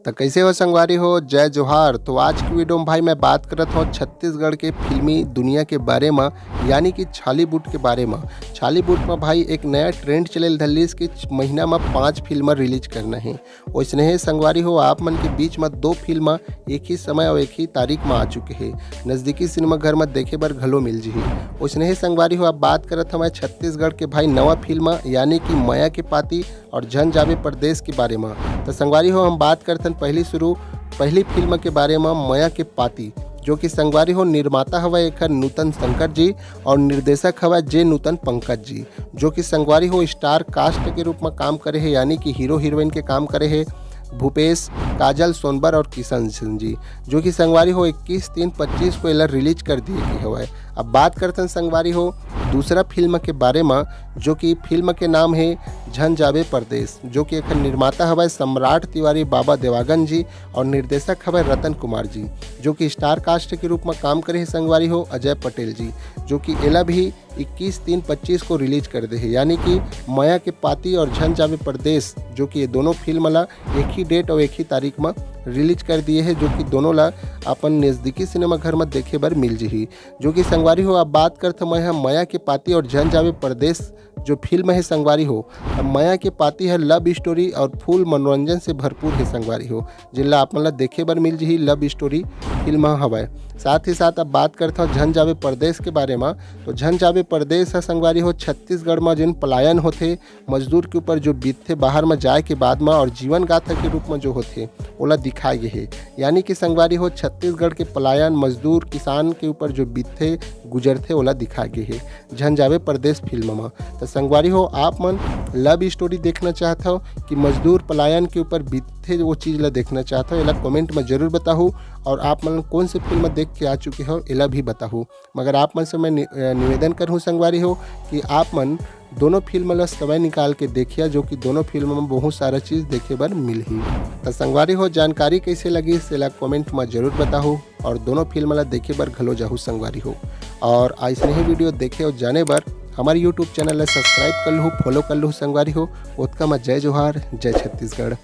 तो कैसे हो संगवारी हो, जय जोहार। तो आज की वीडियो में भाई मैं बात करत हूँ छत्तीसगढ़ के फिल्मी दुनिया के बारे में, यानी कि छालीवुड के बारे में। छालीवुड में भाई एक नया ट्रेंड चले धल्लीस कि महीना में 5 फिल्म रिलीज करना है। वैसने ही संगवारी हो आप मन के बीच में 2 फिल्म एक ही समय और एक ही तारीख में आ चुके हैं। नज़दीकी सिनेमा घर में देखे बर घलो मिल जी। वैसने ही संगवारी हो आप बात करत हमें छत्तीसगढ़ के भाई नवा फिल्म यानी कि माया के पाती और झन जावे परदेस के बारे में। तो संगवारी हो हम बात करते हैं पहली फिल्म के बारे में, माया के पाती, जो कि संगवारी हो निर्माता हवा एक नूतन शंकर जी और निर्देशक हवा जे नूतन पंकज जी, जो कि संगवारी हो स्टार कास्ट के रूप में काम करे है, यानी कि हीरो हीरोइन के काम करे है भूपेश, काजल सोनबर और किशन सिंह जी, जो कि संगवारी हो 21/3/25 को एलर रिलीज कर दिए गए हुआ। अब बात करते हैं संगवारी हो दूसरा फिल्म के बारे में, जो कि फिल्म के नाम है झन जावे परदेस, जो कि एक निर्माता हवा सम्राट तिवारी बाबा देवागन जी और निर्देशक हवा रतन कुमार जी, जो कि स्टार कास्ट के रूप में काम करे है संगवारी हो अजय पटेल जी, जो कि एला भी 21/3/25 को रिलीज कर दे है, यानी कि माया के पाती और झन जावे परदेस, जो कि ये दोनों फिल्म ला एक ही डेट और एक ही तारीख में रिलीज कर दिए है, जो कि दोनों ला अपन नज़दीकी सिनेमा घर में देखे बर मिल जी। जो कि संगवारी हो आप बात करते मैं माया के पाती और झन जावे परदेस जो फिल्म है संगवारी हो, माया के पाती है लव स्टोरी और फुल मनोरंजन से भरपूर है संगवारी हो, जिला आप मतलब देखे बर मिल जी लव स्टोरी फिल्म हवा। साथ ही साथ अब बात करता हूँ झन जावे परदेस के बारे में। तो झन जावे परदेस है संगवारी हो छत्तीसगढ़ में जिन पलायन होते मजदूर के ऊपर जो बीतते बाहर में जाए के बाद में और जीवन गाथा के रूप में जो होते ओला दिखाए गए है, यानी कि संगवारी हो छत्तीसगढ़ के पलायन मजदूर किसान के ऊपर जो बीतते गुजरते ओला दिखाए गए है झन जावे परदेस फिल्म में। तो संगवारी हो आप मन लव स्टोरी देखना चाहते हो कि मजदूर पलायन के ऊपर बीतते वो चीज़ ला देखना चाहते हो, एला कमेंट में जरूर बताओ। और आप मन कौन से फिल्म देख के आ चुके हो एला भी बताओ। मगर आप मन से मैं निवेदन करूँ संगवारी हो कि आप मन दोनों फिल्म ला समय निकाल के देखिए, जो कि दोनों फिल्म में बहुत सारा चीज़ देखे बर मिल ही। तो संगवारी हो जानकारी कैसे लगी सेला कमेंट में जरूर बताओ, और दोनों फिल्म ला देखे बर घलो जाहू संगवारी हो। और ऐसे ही वीडियो देखे और जाने बर हमारे यूट्यूब चैनल सब्सक्राइब कर लूँ, फॉलो कर लूँ संगवारी हो। उतका मैं जय जोहार, जय छत्तीसगढ़।